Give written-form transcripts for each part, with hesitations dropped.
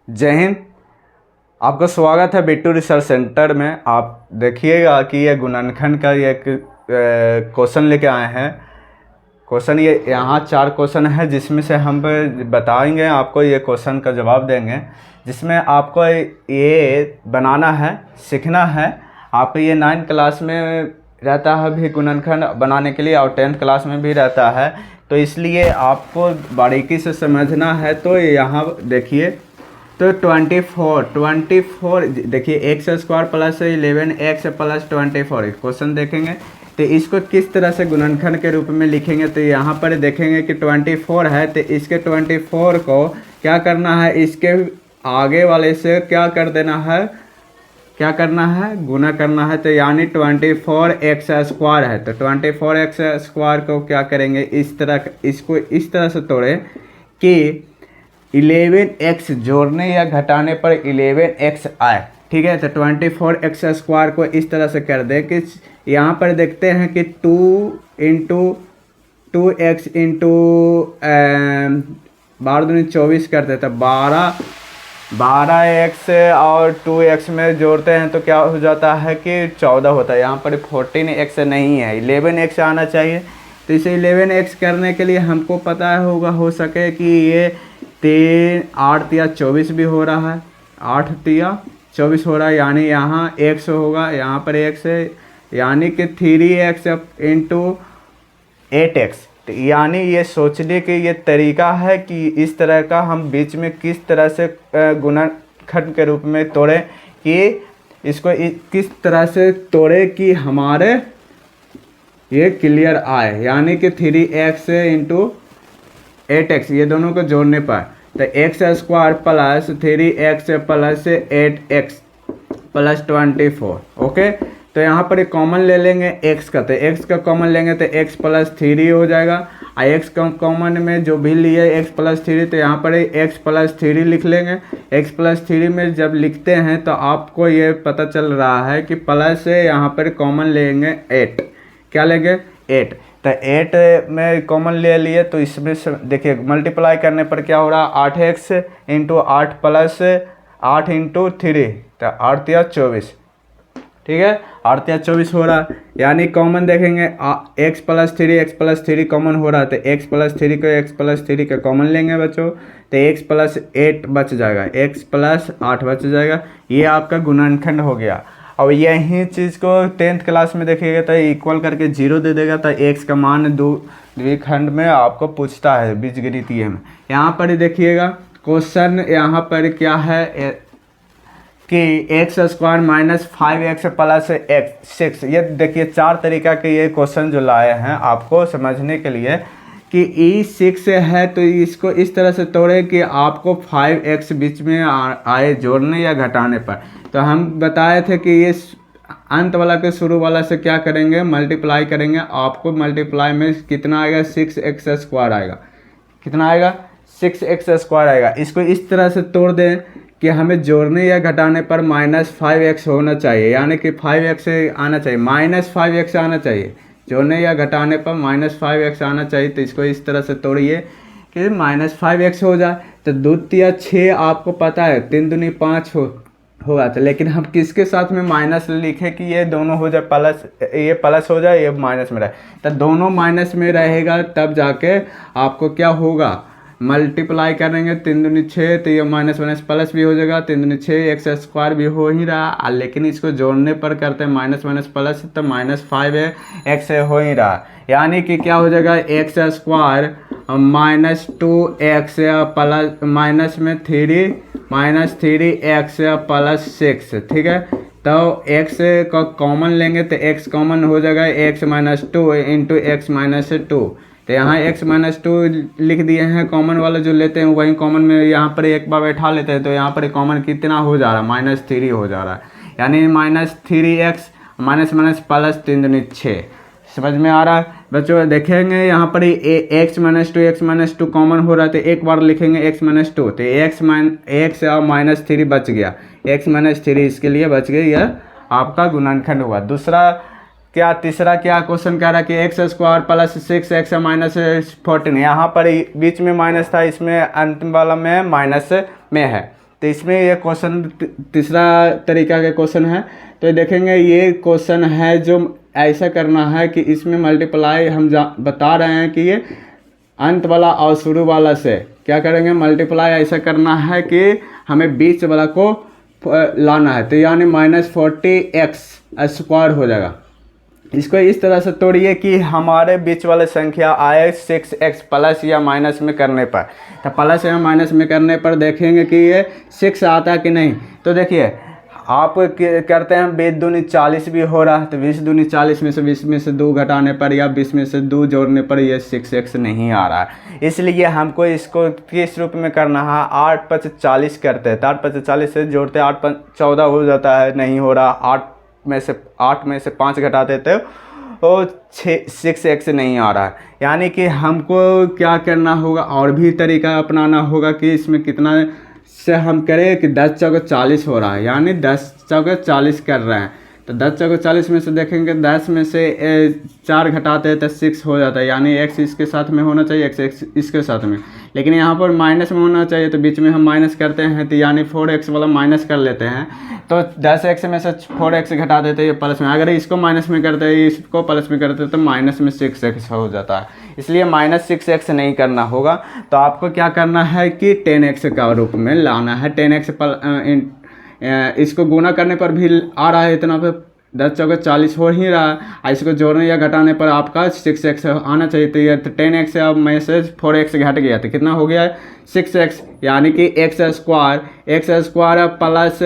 जय हिंद। आपका स्वागत है बिट्टू रिसर्च सेंटर में। आप देखिएगा कि ये गुणनखंड का ये क्वेश्चन लेके आए हैं। क्वेश्चन ये यहाँ 4 क्वेश्चन है, जिसमें से हम बताएंगे, आपको ये क्वेश्चन का जवाब देंगे, जिसमें आपको ये बनाना है, सीखना है। आपको ये 9th क्लास में रहता है भी गुणनखंड बनाने के लिए, और 10th क्लास में भी रहता है, तो इसलिए आपको बारीकी से समझना है। तो यहाँ देखिए, तो 24 देखिए, x square plus 11x plus 24 question देखेंगे। तो इसको किस तरह से गुणनखंड के रूप में लिखेंगे, तो यहाँ पर देखेंगे कि 24 है, तो इसके 24 को क्या करना है, इसके आगे वाले से क्या कर देना है, क्या करना है, गुना करना है। तो यानी 24x स्क्वायर है, तो 24x स्क्वायर को क्या करेंगे, इस तरह, इसको इस तरह से तोड़े कि 11x जोड़ने या घटाने पर 11x आए। ठीक है, तो 24x स्क्वायर को इस तरह से कर दे कि यहाँ पर देखते हैं कि 2x इंटू 12×24 करते, तो 12x और 2x में जोड़ते हैं तो क्या हो जाता है कि 14 होता है। यहाँ पर 14x नहीं है, 11x आना चाहिए। तो इसे 11x करने के लिए हमको पता होगा, हो सके कि ये 8 या 24 भी हो रहा है, 8 या 24 हो रहा है, यानी यहाँ x होगा, यहाँ पर x है, यानी कि 3x इंटू 8x। यानी ये सोचने के ये तरीका है कि इस तरह का हम बीच में किस तरह से गुणनखंड के रूप में तोड़ें, कि इसको किस तरह से तोड़े कि हमारे ये क्लियर आए। यानी कि 3x इंटू 8x ये दोनों को जोड़ने पर, तो x square plus 3x plus 8x plus 24। Okay, तो यहाँ पर एक कॉमन ले लेंगे x का, तो x का कॉमन लेंगे तो x प्लस 3 हो जाएगा। और x का कॉमन में जो भी लिए x प्लस 3, तो यहाँ पर x प्लस 3 लिख लेंगे। x प्लस 3 में जब लिखते हैं तो आपको ये पता चल रहा है कि प्लस से यहाँ पर कॉमन लेंगे 8। क्या लेंगे, 8। तो 8 में कॉमन ले लिए, तो इसमें देखिए मल्टीप्लाई करने पर क्या हो रहा है, 8x इंटू 8 प्लस 8 इंटू 3, तो 8 या 24। ठीक है, 8 या 24 हो रहा है। यानी कॉमन देखेंगे x प्लस 3 कॉमन हो रहा है, तो x प्लस 3 को x प्लस 3 का कॉमन लेंगे बच्चों, तो x प्लस 8 बच जाएगा, x प्लस 8 बच जाएगा। ये आपका गुणनखंड हो गया। और यही चीज़ को 10th क्लास में देखिएगा तो इक्वल करके 0 दे देगा, तो x का मान द्विखंड में आपको पूछता है बीजगणितीय में। यहाँ पर देखिएगा क्वेश्चन, यहाँ पर क्या है कि x square minus 5x plus 6। ये देखिए 4 तरीका के ये क्वेश्चन जो लाए हैं आपको समझने के लिए कि E6 है, तो इसको इस तरह से तोड़े कि आपको 5x बीच में आए जोड़ने या घटाने पर। तो हम बताए थे कि ये अंत वाला के शुरू वाला से क्या करेंगे, मल्टीप्लाई करेंगे। आपको मल्टीप्लाई में कितना आएगा, 6x स्क्वायर आएगा। कितना आएगा, 6x स्क्वायर आएगा। इसको इस तरह से तोड़ दें कि हमें जोड़ने या घटाने पर -5x होना चाहिए, यानी कि 5x आना चाहिए, -5x आना चाहिए। जोड़ने या घटाने पर -5x आना चाहिए। तो इसको इस तरह से तोड़िए कि -5x हो जाए। तो 2 या 6 आपको पता है, 3 दूनी 5 होगा। तो लेकिन हम किसके साथ में माइनस लिखे कि ये दोनों हो जाए प्लस, ये प्लस हो जाए, ये माइनस में रहे। तो दोनों माइनस में रहेगा, तब जाके आपको क्या होगा, मल्टीप्लाई करेंगे 3 दूनी 6, तो ये माइनस माइनस प्लस भी हो जाएगा। 3 दूनी 6 एक्स स्क्वायर भी हो ही रहा, लेकिन इसको जोड़ने पर करते हैं माइनस माइनस प्लस, तो -5 है, एक्स हो ही रहा। यानी कि क्या हो जाएगा, x square -2x plus minus में 3x प्लस 6। ठीक है, तो x का कॉमन लेंगे तो x कॉमन हो जाएगा, x - 2 इंटू x - 2। तो यहाँ x - 2 लिख दिए हैं, कॉमन वाला जो लेते हैं वही कॉमन में यहाँ पर एक बार बैठा लेते हैं। तो यहाँ पर कॉमन कितना हो जा रहा है, -3 हो जा रहा है, यानी -3x माइनस माइनस प्लस 3 दूनी 6। समझ में आ रहा है बच्चों। देखेंगे यहाँ पर x - 2 कॉमन हो रहा है, तो एक बार लिखेंगे x - 2, तो x और -3 बच गया, x - 3 इसके लिए बच गया। यह आपका गुणनखंड हुआ। दूसरा क्या, तीसरा क्या क्वेश्चन कह रहा है कि x square plus 6x minus 14। यहाँ पर बीच में माइनस था, इसमें अंतिम वाला में माइनस में है। तो इसमें ये क्वेश्चन तीसरा तरीका का क्वेश्चन है। तो देखेंगे ये क्वेश्चन है जो ऐसा करना है कि इसमें मल्टीप्लाई हम बता रहे हैं कि ये अंत वाला और शुरू वाला से क्या करेंगे, मल्टीप्लाई ऐसा करना है कि हमें बीच वाला को लाना है। तो यानी -40x² हो जाएगा। इसको इस तरह से तोड़िए कि हमारे बीच वाले संख्या आए 6x प्लस या माइनस में करने पर। तो प्लस या माइनस में करने पर देखेंगे कि ये 6 आता कि नहीं। तो देखिए आप करते हैं 20 दूनी 40 भी हो रहा है, तो 20 दूनी 40 में से 20 में से 2 घटाने पर या 20 में से 2 जोड़ने पर ये 6x नहीं आ रहा है। इसलिए हमको इसको किस रूप में करना है, 8 5 40 करते हैं। तो 8 5 40 से जोड़ते 8 5 14 हो जाता है, नहीं हो रहा। 8 में से 5 घटा देते तो 6x नहीं आ रहा है। यानी कि हमको क्या करना होगा, और भी तरीका अपनाना होगा कि इसमें कितना से हम करें कि 10 चौके 40 हो रहा है, यानी 10 चौके 40 कर रहे हैं। तो 10 चौके 40 में से देखेंगे 10 में से 4 घटाते हैं तो 6 हो जाता है, यानी x इसके साथ में होना चाहिए, x इसके साथ में। लेकिन यहाँ पर माइनस में होना चाहिए, तो बीच में हम माइनस करते हैं, तो यानी 4x वाला माइनस कर लेते हैं। तो 10x में से 4x घटा देते हैं, ये प्लस में। अगर इसको माइनस में करते हैं, इसको प्लस में करते हैं, तो माइनस में 6x हो जाता है। इसलिए -6x नहीं करना होगा। तो आपको क्या करना है कि 10x का रूप में लाना है। 10x इसको गुना करने पर भी आ रहा है इतना पे 10 चौके 40 हो ही रहा है। इसको जोड़ने या घटाने पर आपका 6x आना चाहिए। तो ये 10x अब में से 4x घट गया, तो कितना हो गया है 6x, यानी कि x स्क्वायर प्लस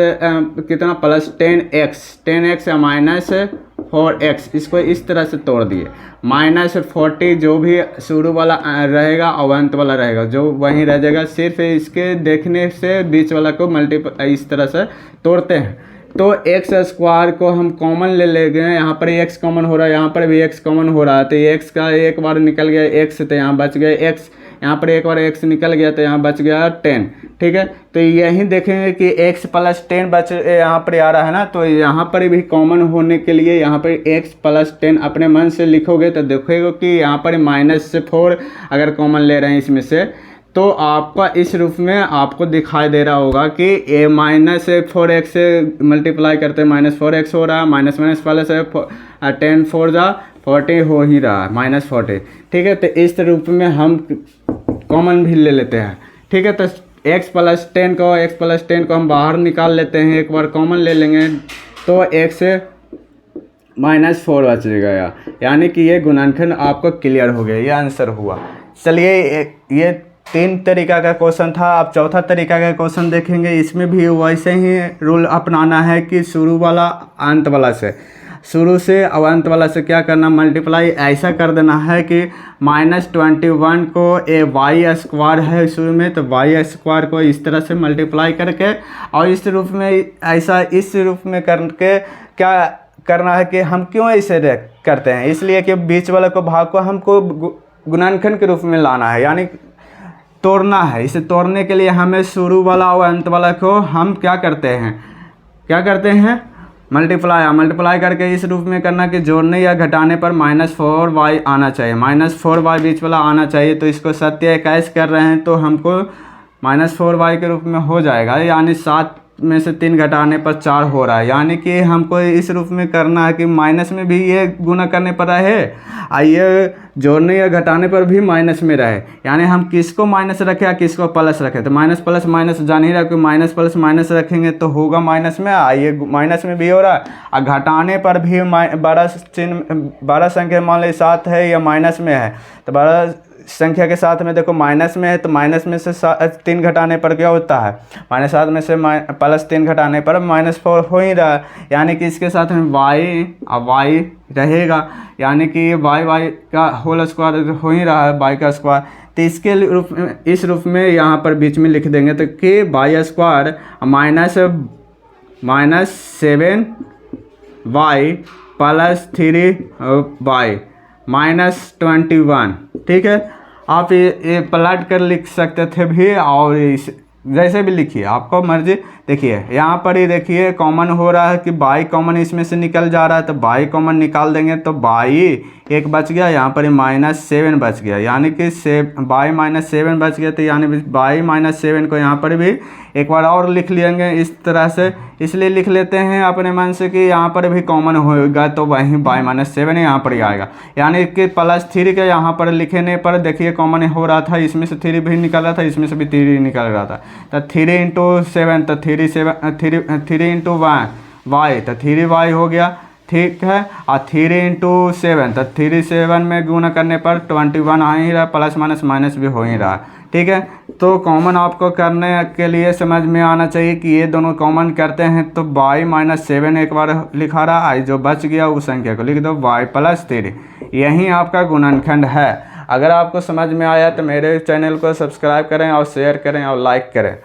कितना प्लस 10x या -4x। इसको इस तरह से तोड़ दिए। -40 जो भी शुरू वाला रहेगा और अंत वाला रहेगा जो वहीं रह जाएगा। सिर्फ इसके देखने से बीच वाला को इस तरह से तोड़ते हैं। तो x स्क्वायर को हम कॉमन ले लेंगे। यहाँ पर x कॉमन हो रहा है, यहाँ पर भी x कॉमन हो रहा है। तो x का एक बार निकल गया x, तो यहाँ बच गया x। यहाँ पर एक बार x निकल गया तो यहाँ बच गया 10। ठीक है, तो यही देखेंगे कि x + 10 बच यहाँ पर आ रहा है ना। तो यहाँ पर भी कॉमन होने के लिए यहाँ पर x + 10 अपने मन से लिखोगे तो देखोगे कि यहाँ पर -4 अगर कॉमन ले रहे हैं इसमें से, तो आपका इस रूप में आपको दिखाई दे रहा होगा कि a -4x से मल्टीप्लाई करते हैं -4x हो रहा है, माइनस प्लस है 10 4 जा 40 हो ही रहा है -40। ठीक है, तो इस रूप में हम कॉमन भी ले लेते हैं। ठीक है, तो x + 10 को हम बाहर निकाल लेते हैं, एक बार कॉमन ले लेंगे तो x -4 बचेगा, यानी कि ये गुणनखंड आपको क्लियर हो गया, ये आंसर हुआ। चलिए ये 3 तरीका का क्वेश्चन था। अब चौथा तरीका का क्वेश्चन देखेंगे। इसमें भी वैसे ही रूल अपनाना है कि शुरू वाला अंत वाला से, शुरू से और अंत वाला से क्या करना, मल्टीप्लाई ऐसा कर देना है कि -21 को y स्क्वायर है शुरू में, तो y स्क्वायर को इस तरह से मल्टीप्लाई करके और इस रूप में ऐसा इस रूप में करके क्या करना है कि हम क्यों ऐसे करते हैं, इसलिए कि बीच वाले को भाग को हमको गुणनखंड के रूप में लाना है, यानी तोड़ना है। इसे तोड़ने के लिए हमें शुरू वाला और अंत वाला को हम क्या करते हैं मल्टीप्लाई करके इस रूप में करना कि जोड़ने या घटाने पर -4y आना चाहिए, -4y बीच वाला आना चाहिए। तो इसको 27 कर रहे हैं तो हमको -4y के रूप में हो जाएगा, यानी 7 में से 3 घटाने पर 4 हो रहा है। यानी कि हमको इस रूप में करना है कि माइनस में भी ये गुना करने पर रहे और ये जोड़ने या घटाने पर भी माइनस में रहे। यानी हम किसको माइनस रखें या किसको प्लस रखें, तो माइनस प्लस माइनस जान ही रहा कि माइनस प्लस माइनस रखेंगे तो होगा माइनस में, ये माइनस में भी हो रहा है। और घटाने पर भी बड़ा संख्या मान ली 7 है या माइनस में है, तो बड़ा संख्या के साथ में देखो माइनस में है, तो माइनस में से 3 घटाने पर क्या होता है, -7 में से +3 घटाने पर -4 हो ही रहा है। यानी कि इसके साथ में y रहेगा, यानी कि y का होल स्क्वायर हो ही रहा है, y का स्क्वायर। तो इसके रूप में इस रूप में यहाँ पर बीच में लिख देंगे तो कि y स्क्वायर -7y +3y -21। ठीक है, आप ये पलट कर लिख सकते थे भी, और जैसे भी लिखिए आपको मर्जी। देखिए यहाँ पर ही देखिए कॉमन हो रहा है कि y कॉमन इसमें से निकल जा रहा है, तो y कॉमन निकाल देंगे तो y एक बच गया, यहाँ पर -7 बच गया, यानी कि y -7 बच गया। तो यानी y -7 को यहाँ पर भी एक बार और लिख लेंगे इस तरह से, इसलिए लिख लेते हैं अपने मन से कि यहाँ पर भी कॉमन होगा तो वहीं y-7 यहाँ पर ही आएगा, यानी कि +3 के यहाँ पर लिखने पर देखिए कॉमन हो रहा था, इसमें से 3 भी निकल रहा था, इसमें से भी 3 निकल रहा था। तो 3 × 7 तो 3 × y तो 3y हो गया, ठीक है। और 3 × 7 तो 3 7 में गुणा करने पर 21 आ ही रहा, प्लस माइनस माइनस भी हो ही रहा, ठीक है। तो कॉमन आपको करने के लिए समझ में आना चाहिए कि ये दोनों कॉमन करते हैं तो y-7 एक बार लिखा रहा है, जो बच गया उस संख्या को लिख दो y+3, यही आपका गुणनखंड है। अगर आपको समझ में आया तो मेरे चैनल को सब्सक्राइब करें और शेयर करें और लाइक करें।